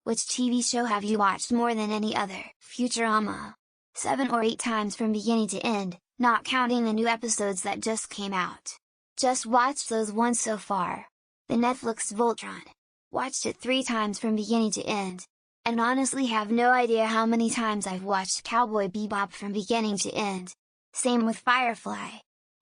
Which TV show have you watched more than any other? Futurama. 7 or 8 times from beginning to end, not counting the new episodes that just came out. Just watched those ones so far. The Netflix Voltron. Watched it 3 times from beginning to end. And honestly have no idea how many times I've watched Cowboy Bebop from beginning to end. Same with Firefly.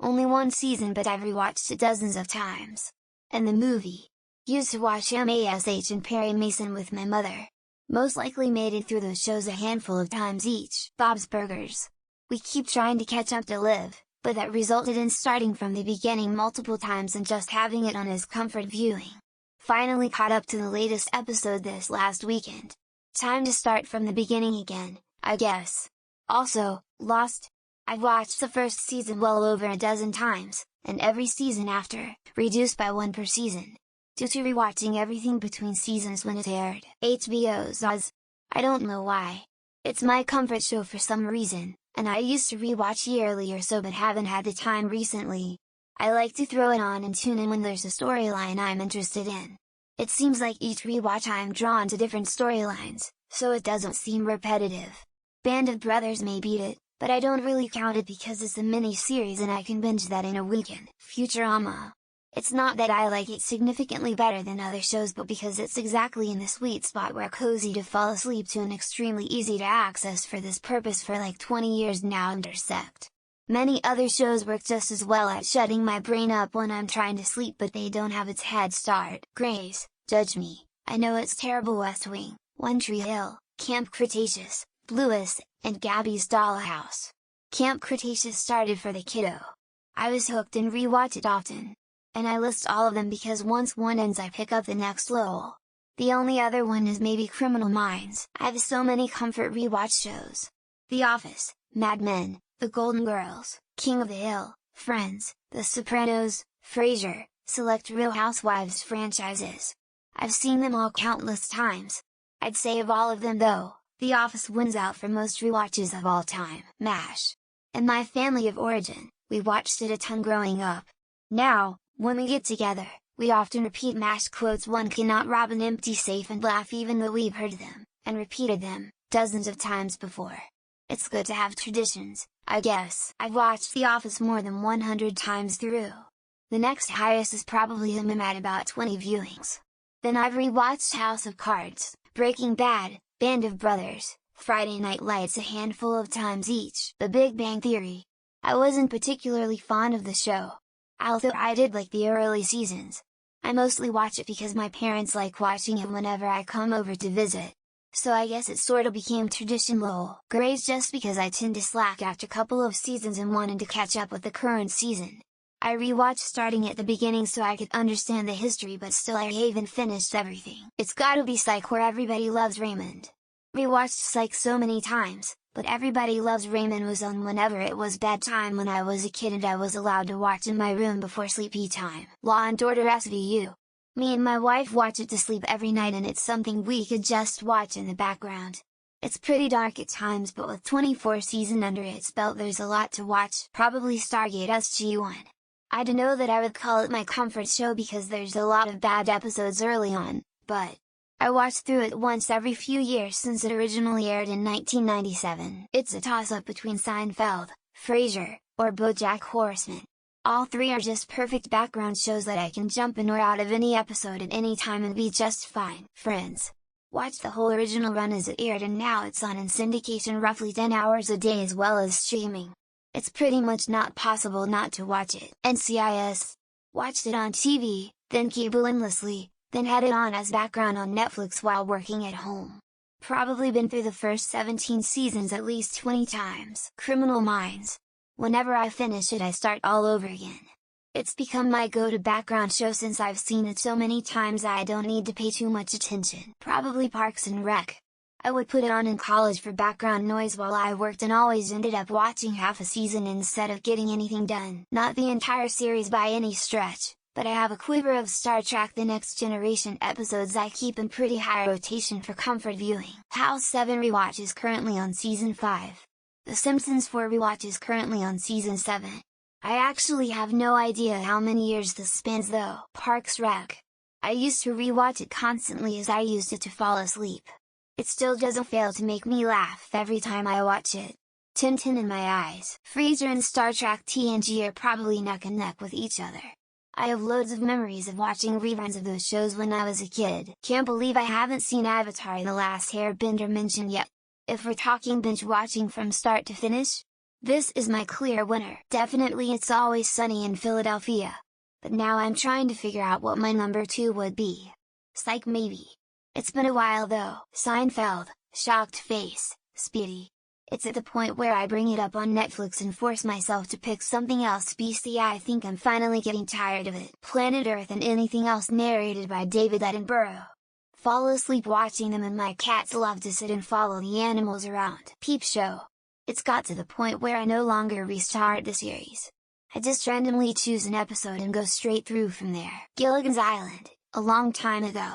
Only 1 season but I've rewatched it dozens of times. And the movie. Used to watch MASH and Perry Mason with my mother. Most likely made it through those shows a handful of times each. Bob's Burgers. We keep trying to catch up to Liv, but that resulted in starting from the beginning multiple times and just having it on as comfort viewing. Finally caught up to the latest episode this last weekend. Time to start from the beginning again, I guess. Also, Lost. I've watched the first season well over a dozen times, and every season after, reduced by 1 per season. Due to rewatching everything between seasons when it aired. HBO's Oz. I don't know why. It's my comfort show for some reason, and I used to rewatch yearly or so but haven't had the time recently. I like to throw it on and tune in when there's a storyline I'm interested in. It seems like each rewatch I'm drawn to different storylines, so it doesn't seem repetitive. Band of Brothers may beat it, but I don't really count it because it's a mini-series and I can binge that in a weekend. Futurama. It's not that I like it significantly better than other shows but because it's exactly in the sweet spot where cozy to fall asleep to and extremely easy to access for this purpose for like 20 years now intersect. Many other shows work just as well at shutting my brain up when I'm trying to sleep but they don't have its head start. Grey's, judge me, I know it's terrible. West Wing, One Tree Hill, Camp Cretaceous, Bluest, and Gabby's Dollhouse. Camp Cretaceous started for the kiddo. I was hooked and rewatch it often. And I list all of them because once one ends I pick up the next lol. The only other one is maybe Criminal Minds. I have so many comfort rewatch shows. The Office, Mad Men, The Golden Girls, King of the Hill, Friends, The Sopranos, Frasier, select Real Housewives franchises. I've seen them all countless times. I'd say of all of them though, The Office wins out for most rewatches of all time. MASH. And My Family of Origin, we watched it a ton growing up. Now, when we get together, we often repeat MASH quotes. One cannot rob an empty safe and laugh even though we've heard them, and repeated them, dozens of times before. It's good to have traditions, I guess. I've watched The Office more than 100 times through. The next highest is probably him at about 20 viewings. Then I've rewatched House of Cards, Breaking Bad, Band of Brothers, Friday Night Lights a handful of times each. The Big Bang Theory. I wasn't particularly fond of the show. Although I did like the early seasons. I mostly watch it because my parents like watching it whenever I come over to visit. So I guess it sorta became tradition lol. Grey's just because I tend to slack after a couple of seasons and wanted to catch up with the current season. I rewatched starting at the beginning so I could understand the history but still I haven't finished everything. It's gotta be Psych where everybody loves Raymond. Rewatched Psych so many times, but Everybody Loves Raymond was on whenever it was bedtime when I was a kid and I was allowed to watch in my room before sleepy time. Law and Order SVU. Me and my wife watch it to sleep every night and it's something we could just watch in the background. It's pretty dark at times but with 24 seasons under its belt there's a lot to watch. Probably Stargate SG-1. I don't know that I would call it my comfort show because there's a lot of bad episodes early on, but I watched through it once every few years since it originally aired in 1997. It's a toss-up between Seinfeld, Frasier, or BoJack Horseman. All 3 are just perfect background shows that I can jump in or out of any episode at any time and be just fine. Friends. Watched the whole original run as it aired and now it's on in syndication roughly 10 hours a day as well as streaming. It's pretty much not possible not to watch it. NCIS. Watched it on TV, then cable endlessly, then had it on as background on Netflix while working at home. Probably been through the first 17 seasons at least 20 times. Criminal Minds. Whenever I finish it I start all over again. It's become my go-to background show since I've seen it so many times I don't need to pay too much attention. Probably Parks and Rec. I would put it on in college for background noise while I worked and always ended up watching half a season instead of getting anything done. Not the entire series by any stretch, but I have a quiver of Star Trek The Next Generation episodes I keep in pretty high rotation for comfort viewing. House 7 rewatch is currently on season 5. The Simpsons 4 rewatch is currently on season 7. I actually have no idea how many years this spans though. Parks Rec. I used to rewatch it constantly as I used it to fall asleep. It still doesn't fail to make me laugh every time I watch it. Tintin in my eyes. Frasier and Star Trek TNG are probably neck and neck with each other. I have loads of memories of watching reruns of those shows when I was a kid. Can't believe I haven't seen Avatar: The Last Airbender mentioned yet. If we're talking binge watching from start to finish, this is my clear winner. Definitely It's Always Sunny in Philadelphia. But now I'm trying to figure out what my number 2 would be. Psych maybe. It's been a while though. Seinfeld, Shocked Face, Speedy. It's at the point where I bring it up on Netflix and force myself to pick something else. BC, I think I'm finally getting tired of it. Planet Earth and anything else narrated by David Attenborough. Fall asleep watching them and my cats love to sit and follow the animals around. Peep Show. It's got to the point where I no longer restart the series. I just randomly choose an episode and go straight through from there. Gilligan's Island, a long time ago.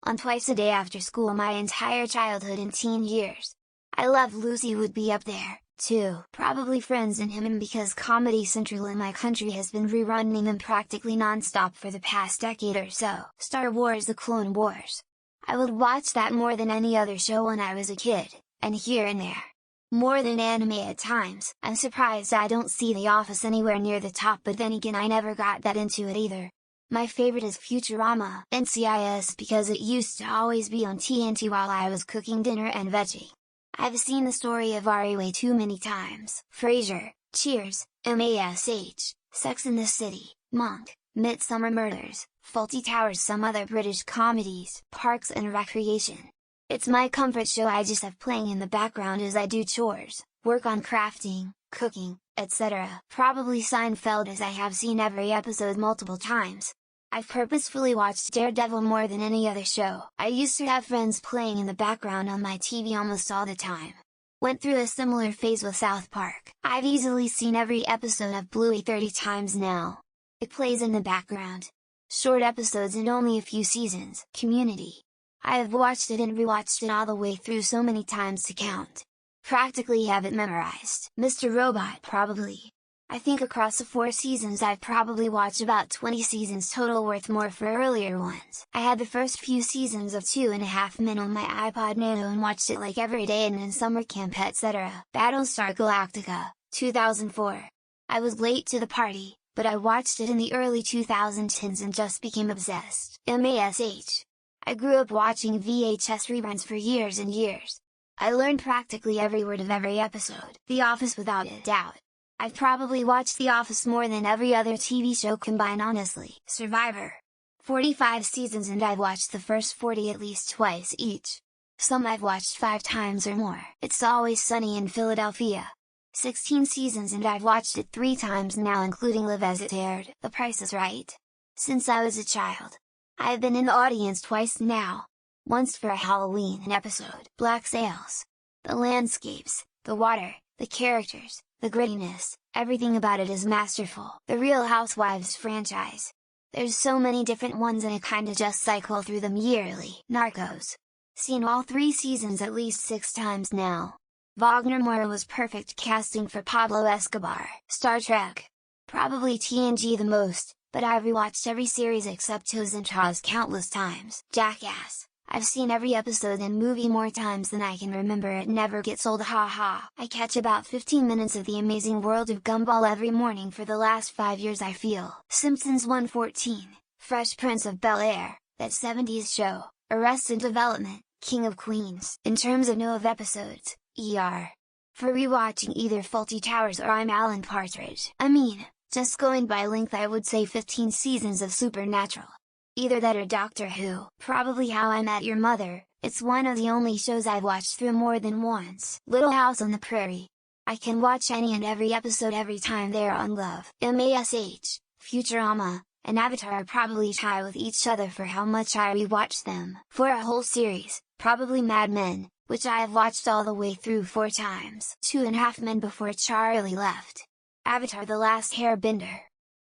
On twice a day after school my entire childhood and teen years. I Love Lucy would be up there, too. Probably Friends and Him, because Comedy Central in my country has been rerunning them practically non-stop for the past decade or so. Star Wars: The Clone Wars. I would watch that more than any other show when I was a kid, and here and there. More than anime at times. I'm surprised I don't see The Office anywhere near the top, but then again I never got that into it either. My favorite is Futurama, NCIS, because it used to always be on TNT while I was cooking dinner and veggie. I've seen The Story of Ari way too many times. Frasier, Cheers, MASH, Sex and the City, Monk, Midsummer Murders, Fawlty Towers, some other British comedies, Parks and Recreation. It's my comfort show I just have playing in the background as I do chores, work on crafting, cooking, etc. Probably Seinfeld, as I have seen every episode multiple times. I've purposefully watched Daredevil more than any other show. I used to have Friends playing in the background on my TV almost all the time. Went through a similar phase with South Park. I've easily seen every episode of Bluey 30 times now. It plays in the background. Short episodes and only a few seasons. Community. I have watched it and rewatched it all the way through so many times to count. Practically have it memorized. Mr. Robot, probably. I think across the 4 seasons I've probably watched about 20 seasons total, worth more for earlier ones. I had the first few seasons of 2.5 Men on my iPod Nano and watched it like every day and in summer camp, etc. Battlestar Galactica, 2004. I was late to the party, but I watched it in the early 2010s and just became obsessed. MASH. I grew up watching VHS reruns for years and years. I learned practically every word of every episode. The Office, without a doubt. I've probably watched The Office more than every other TV show combined, honestly. Survivor. 45 seasons and I've watched the first 40 at least twice each. Some I've watched 5 times or more. It's Always Sunny in Philadelphia. 16 seasons and I've watched it 3 times now, including live as it aired. The Price is Right. Since I was a child. I've been in the audience twice now. Once for a Halloween episode. Black Sails. The landscapes, the water, the characters, the grittiness, everything about it is masterful. The Real Housewives franchise. There's so many different ones and I kinda just cycle through them yearly. Narcos. Seen all 3 seasons at least 6 times now. Wagner Moura was perfect casting for Pablo Escobar. Star Trek. Probably TNG the most, but I've rewatched every series except Toes and Jaws countless times. Jackass. I've seen every episode and movie more times than I can remember. It never gets old, haha. I catch about 15 minutes of The Amazing World of Gumball every morning for the last 5 years, I feel. Simpsons 114, Fresh Prince of Bel-Air, That 70s Show, Arrested Development, King of Queens. In terms of no of episodes, ER. For rewatching either Fawlty Towers or I'm Alan Partridge. I mean, just going by length I would say 15 seasons of Supernatural. Either that or Doctor Who. Probably How I Met Your Mother. It's one of the only shows I've watched through more than once. Little House on the Prairie. I can watch any and every episode every time they're on. Love. MASH, Futurama, and Avatar probably tie with each other for how much I rewatch them. For a whole series, probably Mad Men, which I have watched all the way through 4 times. 2.5 Men before Charlie left. Avatar: The Last Airbender.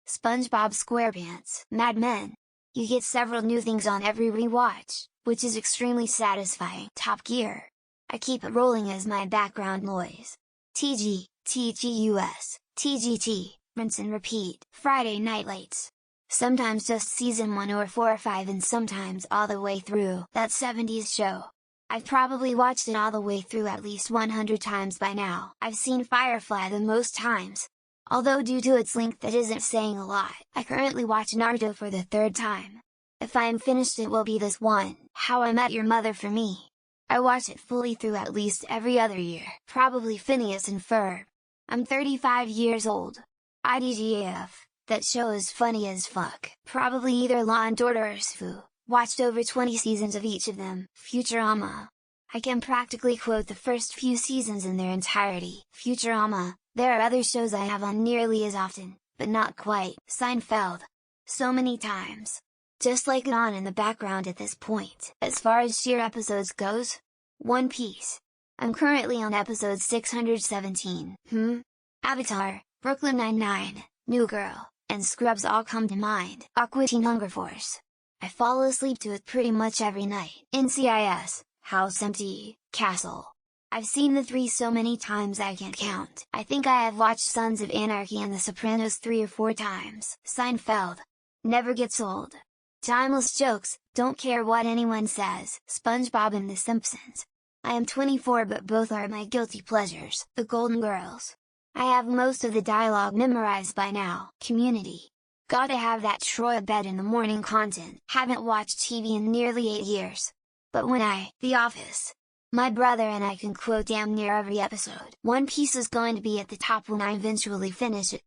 SpongeBob SquarePants. Mad Men. You get several new things on every rewatch, which is extremely satisfying. Top Gear. I keep it rolling as my background noise. TG, TGUS, TGT, rinse and repeat. Friday Night Lights. Sometimes just season 1 or 4 or 5 and sometimes all the way through that 70s show. I've probably watched it all the way through at least 100 times by now. I've seen Firefly the most times. Although due to its length that isn't saying a lot, I currently watch Naruto for the 3rd time. If I am finished it will be this one, How I Met Your Mother for me. I watch it fully through at least every other year, probably Phineas and Ferb. I'm 35 years old. IDGAF, that show is funny as fuck. Probably either Law and Order or SFU, watched over 20 seasons of each of them. Futurama. I can practically quote the first few seasons in their entirety. Futurama. There are other shows I have on nearly as often, but not quite. Seinfeld. So many times. Just like it on in the background at this point. As far as sheer episodes goes, One Piece. I'm currently on episode 617. Avatar, Brooklyn Nine-Nine, New Girl, and Scrubs all come to mind. Aqua Teen Hunger Force. I fall asleep to it pretty much every night. NCIS, House MD, Castle. I've seen the 3 so many times I can't count. I think I have watched Sons of Anarchy and The Sopranos 3 or 4 times. Seinfeld. Never gets old. Timeless jokes, don't care what anyone says. SpongeBob and The Simpsons. I am 24 but both are my guilty pleasures. The Golden Girls. I have most of the dialogue memorized by now. Community. Gotta have that Troy bed in the morning content. Haven't watched TV in nearly 8 years. But when The Office. My brother and I can quote damn near every episode. One Piece is going to be at the top when I eventually finish it.